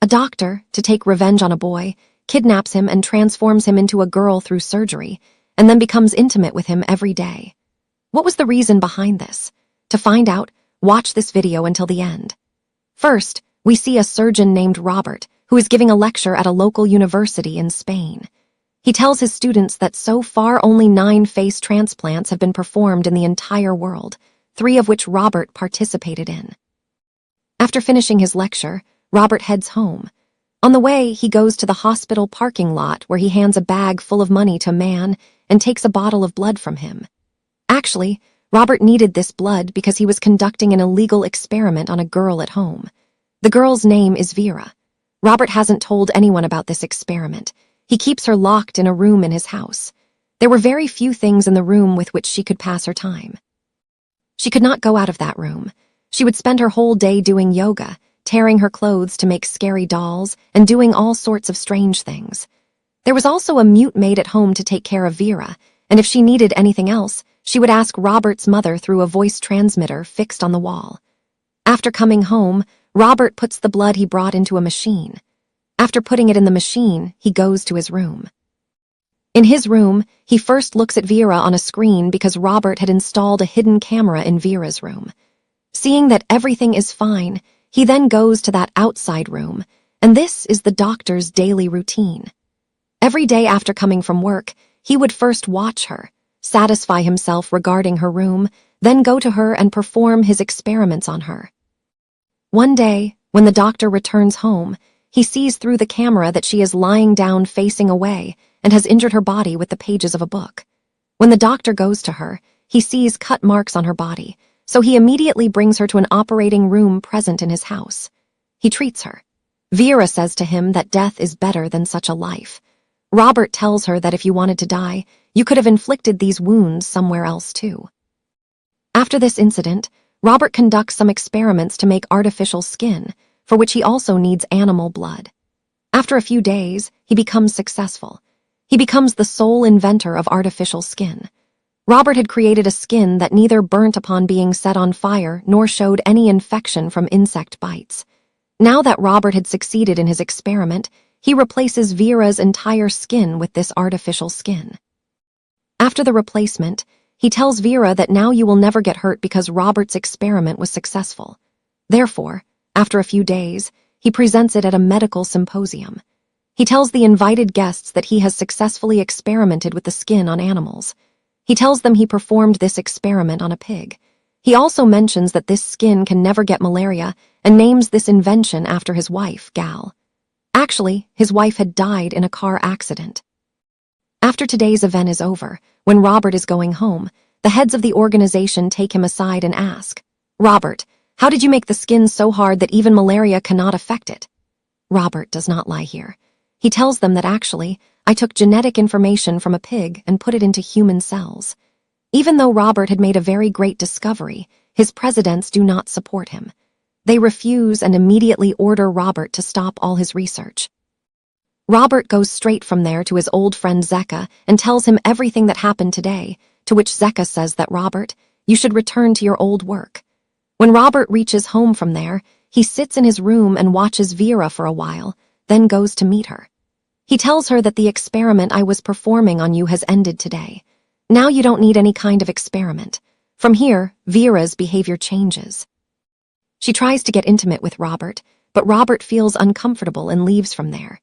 A doctor, to take revenge on a boy, kidnaps him and transforms him into a girl through surgery, and then becomes intimate with him every day. What was the reason behind this? To find out, watch this video until the end. First, we see a surgeon named Robert, who is giving a lecture at a local university in Spain. He tells his students that so far only 9 face transplants have been performed in the entire world, 3 of which Robert participated in. After finishing his lecture, Robert heads home. On the way, he goes to the hospital parking lot where he hands a bag full of money to a man and takes a bottle of blood from him. Actually, Robert needed this blood because he was conducting an illegal experiment on a girl at home. The girl's name is Vera. Robert hasn't told anyone about this experiment. He keeps her locked in a room in his house. There were very few things in the room with which she could pass her time. She could not go out of that room. She would spend her whole day doing yoga, tearing her clothes to make scary dolls, and doing all sorts of strange things. There was also a mute maid at home to take care of Vera, and if she needed anything else, she would ask Robert's mother through a voice transmitter fixed on the wall. After coming home, Robert puts the blood he brought into a machine. After putting it in the machine, he goes to his room. In his room, he first looks at Vera on a screen because Robert had installed a hidden camera in Vera's room. Seeing that everything is fine, he then goes to that outside room, and this is the doctor's daily routine. Every day after coming from work, he would first watch her, satisfy himself regarding her room, then go to her and perform his experiments on her. One day, when the doctor returns home, he sees through the camera that she is lying down facing away and has injured her body with the pages of a book. When the doctor goes to her, he sees cut marks on her body, so he immediately brings her to an operating room present in his house. He treats her. Vera says to him that death is better than such a life. Robert tells her that if you wanted to die, you could have inflicted these wounds somewhere else too. After this incident, Robert conducts some experiments to make artificial skin, for which he also needs animal blood. After a few days, he becomes successful. He becomes the sole inventor of artificial skin. Robert had created a skin that neither burnt upon being set on fire nor showed any infection from insect bites. Now that Robert had succeeded in his experiment, he replaces Vera's entire skin with this artificial skin. After the replacement, he tells Vera that now you will never get hurt because Robert's experiment was successful. Therefore, after a few days, he presents it at a medical symposium. He tells the invited guests that he has successfully experimented with the skin on animals. He tells them he performed this experiment on a pig. He also mentions that this skin can never get malaria and names this invention after his wife, Gal. Actually, his wife had died in a car accident. After today's event is over, when Robert is going home, the heads of the organization take him aside and ask, "Robert, how did you make the skin so hard that even malaria cannot affect it?" Robert does not lie here. He tells them that actually, I took genetic information from a pig and put it into human cells. Even though Robert had made a very great discovery, his presidents do not support him. They refuse and immediately order Robert to stop all his research. Robert goes straight from there to his old friend Zeka and tells him everything that happened today, to which Zeka says that Robert, you should return to your old work. When Robert reaches home from there, he sits in his room and watches Vera for a while, then goes to meet her. He tells her that the experiment I was performing on you has ended today. Now you don't need any kind of experiment. From here, Vera's behavior changes. She tries to get intimate with Robert, but Robert feels uncomfortable and leaves from there.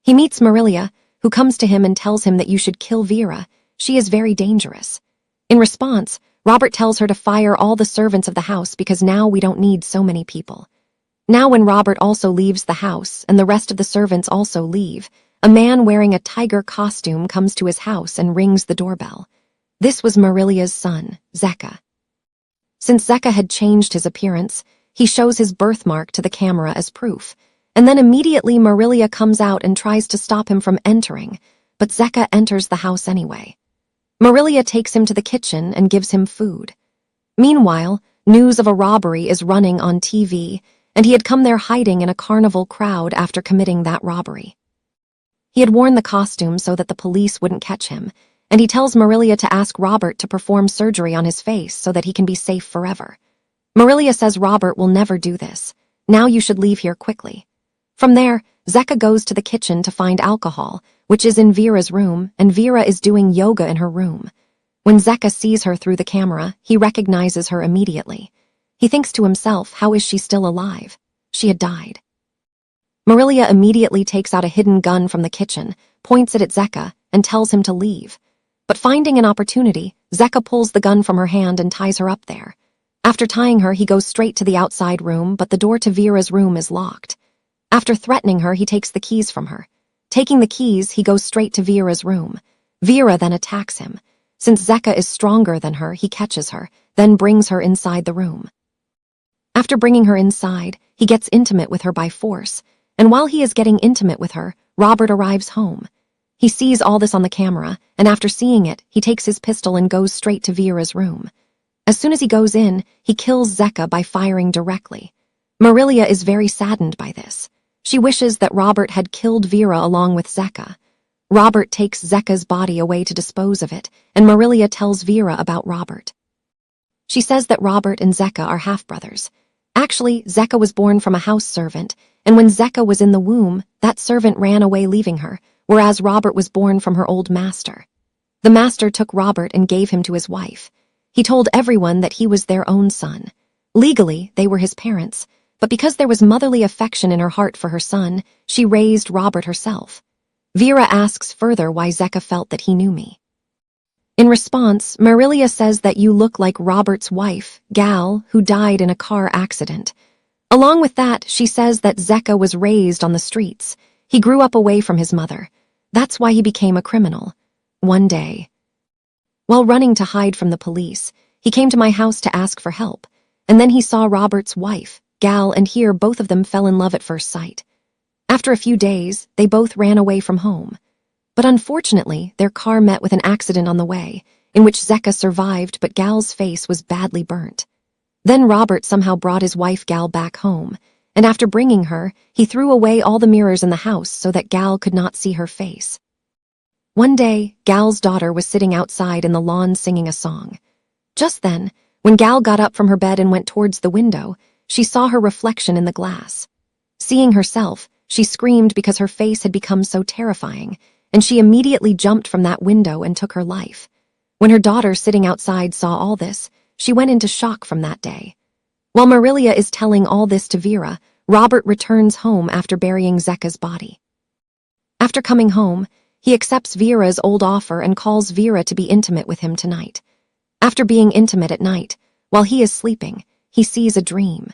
He meets Marilia, who comes to him and tells him that you should kill Vera. She is very dangerous. In response, Robert tells her to fire all the servants of the house because now we don't need so many people. Now when Robert also leaves the house and the rest of the servants also leave, a man wearing a tiger costume comes to his house and rings the doorbell. This was Marilia's son, Zeka. Since Zeka had changed his appearance, he shows his birthmark to the camera as proof, and then immediately Marilia comes out and tries to stop him from entering, but Zeka enters the house anyway. Marilia takes him to the kitchen and gives him food. Meanwhile, news of a robbery is running on TV, and he had come there hiding in a carnival crowd after committing that robbery. He had worn the costume so that the police wouldn't catch him, and he tells Marilia to ask Robert to perform surgery on his face so that he can be safe forever. Marilia says Robert will never do this. Now you should leave here quickly. From there, Zeka goes to the kitchen to find alcohol, which is in Vera's room, and Vera is doing yoga in her room. When Zeka sees her through the camera, he recognizes her immediately. He thinks to himself, how is she still alive? She had died. Marilia immediately takes out a hidden gun from the kitchen, points it at Zeka, and tells him to leave. But finding an opportunity, Zeka pulls the gun from her hand and ties her up there. After tying her, he goes straight to the outside room, but the door to Vera's room is locked. After threatening her, he takes the keys from her. Taking the keys, he goes straight to Vera's room. Vera then attacks him. Since Zeka is stronger than her, he catches her, then brings her inside the room. After bringing her inside, he gets intimate with her by force, and while he is getting intimate with her, Robert arrives home. He sees all this on the camera, and after seeing it, he takes his pistol and goes straight to Vera's room. As soon as he goes in, he kills Zeka by firing directly. Marilia is very saddened by this. She wishes that Robert had killed Vera along with Zeka. Robert takes Zeka's body away to dispose of it, and Marilia tells Vera about Robert. She says that Robert and Zeka are half-brothers. Actually, Zeka was born from a house servant, and when Zeka was in the womb, that servant ran away leaving her, whereas Robert was born from her old master. The master took Robert and gave him to his wife. He told everyone that he was their own son. Legally, they were his parents, but because there was motherly affection in her heart for her son, she raised Robert herself. Vera asks further why Zeka felt that he knew me. In response, Marilia says that you look like Robert's wife, Gal, who died in a car accident. Along with that, she says that Zeka was raised on the streets. He grew up away from his mother. That's why he became a criminal. One day, while running to hide from the police, he came to my house to ask for help, and then he saw Robert's wife, Gal, and here both of them fell in love at first sight. After a few days, they both ran away from home. But unfortunately, their car met with an accident on the way, in which Zeka survived but Gal's face was badly burnt. Then Robert somehow brought his wife Gal back home, and after bringing her, he threw away all the mirrors in the house so that Gal could not see her face. One day, Gal's daughter was sitting outside in the lawn singing a song. Just then, when Gal got up from her bed and went towards the window, she saw her reflection in the glass. Seeing herself, she screamed because her face had become so terrifying, and she immediately jumped from that window and took her life. When her daughter sitting outside saw all this, she went into shock from that day. While Marilia is telling all this to Vera, Robert returns home after burying Zeka's body. After coming home, he accepts Vera's old offer and calls Vera to be intimate with him tonight. After being intimate at night, while he is sleeping, he sees a dream.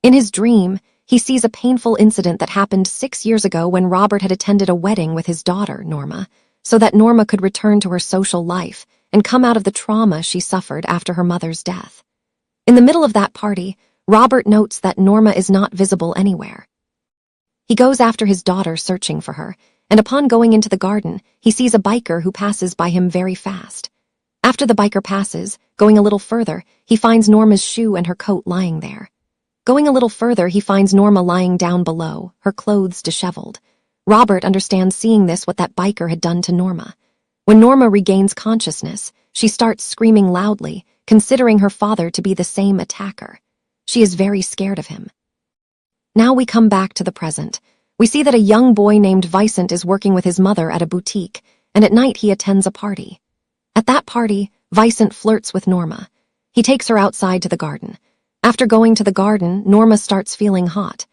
In his dream, he sees a painful incident that happened 6 years ago when Robert had attended a wedding with his daughter, Norma, so that Norma could return to her social life and come out of the trauma she suffered after her mother's death. In the middle of that party, Robert notes that Norma is not visible anywhere. He goes after his daughter searching for her, and upon going into the garden, he sees a biker who passes by him very fast. After the biker passes, going a little further, he finds Norma's shoe and her coat lying there. Going a little further, he finds Norma lying down below, her clothes disheveled. Robert understands seeing this what that biker had done to Norma. When Norma regains consciousness, she starts screaming loudly, considering her father to be the same attacker. She is very scared of him. Now we come back to the present. We see that a young boy named Vicent is working with his mother at a boutique, and at night he attends a party. At that party, Vicent flirts with Norma. He takes her outside to the garden. After going to the garden, Norma starts feeling hot.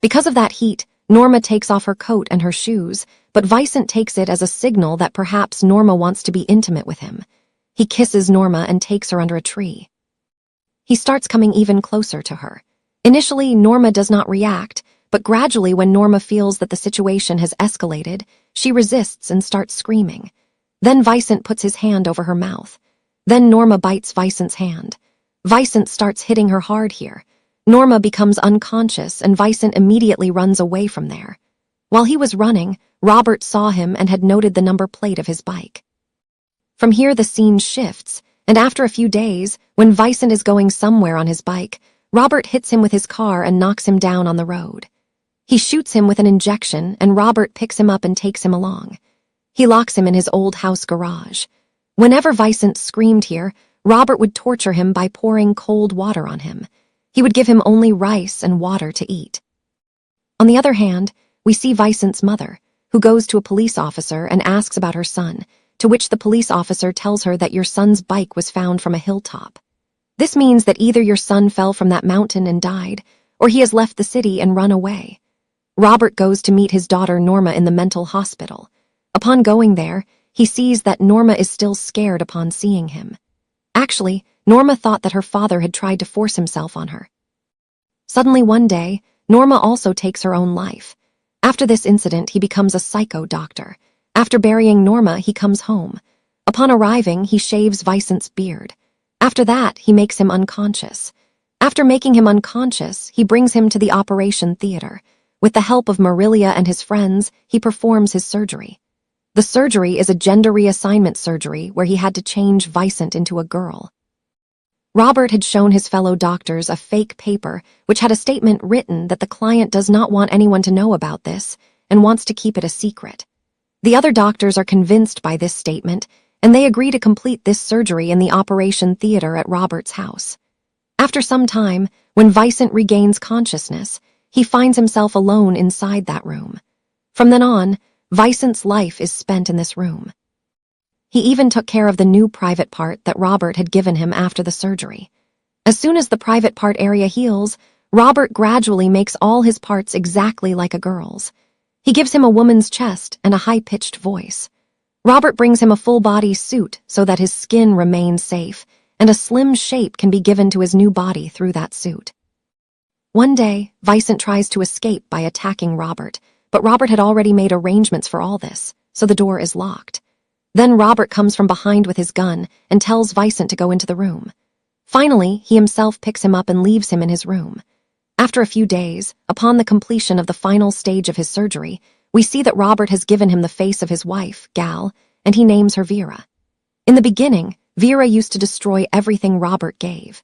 Because of that heat, Norma takes off her coat and her shoes, but Vicent takes it as a signal that perhaps Norma wants to be intimate with him. He kisses Norma and takes her under a tree. He starts coming even closer to her. Initially, Norma does not react, but gradually when Norma feels that the situation has escalated, she resists and starts screaming. Then Vicent puts his hand over her mouth. Then Norma bites Vicent's hand. Vicent starts hitting her hard here. Norma becomes unconscious and Vicent immediately runs away from there. While he was running, Robert saw him and had noted the number plate of his bike. From here the scene shifts, and after a few days, when Vicent is going somewhere on his bike, Robert hits him with his car and knocks him down on the road. He shoots him with an injection and Robert picks him up and takes him along. He locks him in his old house garage. Whenever Vicent screamed here, Robert would torture him by pouring cold water on him. He would give him only rice and water to eat. On the other hand, we see Vicent's mother, who goes to a police officer and asks about her son, to which the police officer tells her that your son's bike was found from a hilltop. This means that either your son fell from that mountain and died, or he has left the city and run away. Robert goes to meet his daughter Norma in the mental hospital. Upon going there, he sees that Norma is still scared upon seeing him. Actually, Norma thought that her father had tried to force himself on her. Suddenly one day, Norma also takes her own life. After this incident, he becomes a psycho doctor. After burying Norma, he comes home. Upon arriving, he shaves Vicent's beard. After that, he makes him unconscious. After making him unconscious, he brings him to the operation theater. With the help of Marilia and his friends, he performs his surgery. The surgery is a gender reassignment surgery where he had to change Vicent into a girl. Robert had shown his fellow doctors a fake paper which had a statement written that the client does not want anyone to know about this and wants to keep it a secret. The other doctors are convinced by this statement, and they agree to complete this surgery in the operation theater at Robert's house. After some time, when Vicent regains consciousness, he finds himself alone inside that room. From then on, Vicent's life is spent in this room. He even took care of the new private part that Robert had given him after the surgery. As soon as the private part area heals, Robert gradually makes all his parts exactly like a girl's. He gives him a woman's chest and a high-pitched voice. Robert brings him a full-body suit so that his skin remains safe, and a slim shape can be given to his new body through that suit. One day, Vicent tries to escape by attacking Robert, but Robert had already made arrangements for all this, so the door is locked. Then Robert comes from behind with his gun and tells Vicent to go into the room. Finally, he himself picks him up and leaves him in his room. After a few days, upon the completion of the final stage of his surgery, we see that Robert has given him the face of his wife, Gal, and he names her Vera. In the beginning, Vera used to destroy everything Robert gave.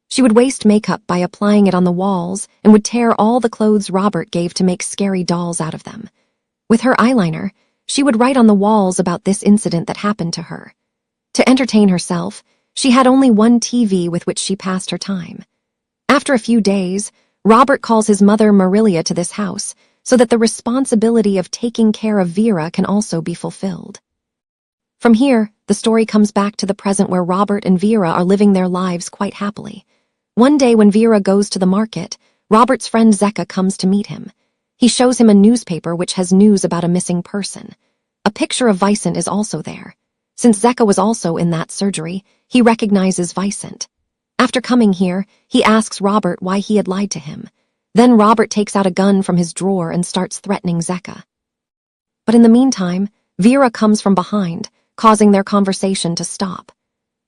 She would waste makeup by applying it on the walls and would tear all the clothes Robert gave to make scary dolls out of them. With her eyeliner, she would write on the walls about this incident that happened to her. To entertain herself, she had only one TV with which she passed her time. After a few days, Robert calls his mother Marilia to this house so that the responsibility of taking care of Vera can also be fulfilled. From here, the story comes back to the present where Robert and Vera are living their lives quite happily. One day when Vera goes to the market, Robert's friend Zeka comes to meet him. He shows him a newspaper which has news about a missing person. A picture of Vicent is also there. Since Zeka was also in that surgery, he recognizes Vicent. After coming here, he asks Robert why he had lied to him. Then Robert takes out a gun from his drawer and starts threatening Zeka. But in the meantime, Vera comes from behind, causing their conversation to stop.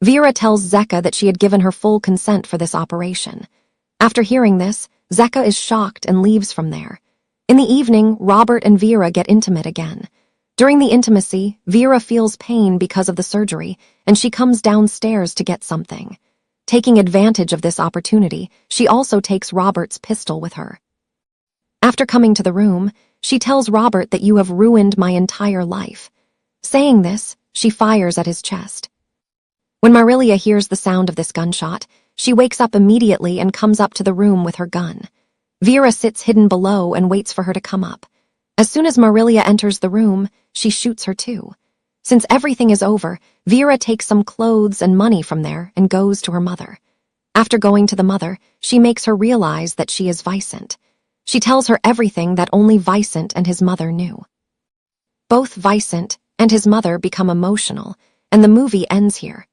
Vera tells Zeka that she had given her full consent for this operation. After hearing this, Zeka is shocked and leaves from there. In the evening, Robert and Vera get intimate again. During the intimacy, Vera feels pain because of the surgery, and she comes downstairs to get something. Taking advantage of this opportunity, she also takes Robert's pistol with her. After coming to the room, she tells Robert that you have ruined my entire life. Saying this, she fires at his chest. When Marilia hears the sound of this gunshot, she wakes up immediately and comes up to the room with her gun. Vera sits hidden below and waits for her to come up. As soon as Marilia enters the room, she shoots her too. Since everything is over, Vera takes some clothes and money from there and goes to her mother. After going to the mother, she makes her realize that she is Vicent. She tells her everything that only Vicent and his mother knew. Both Vicent and his mother become emotional, and the movie ends here.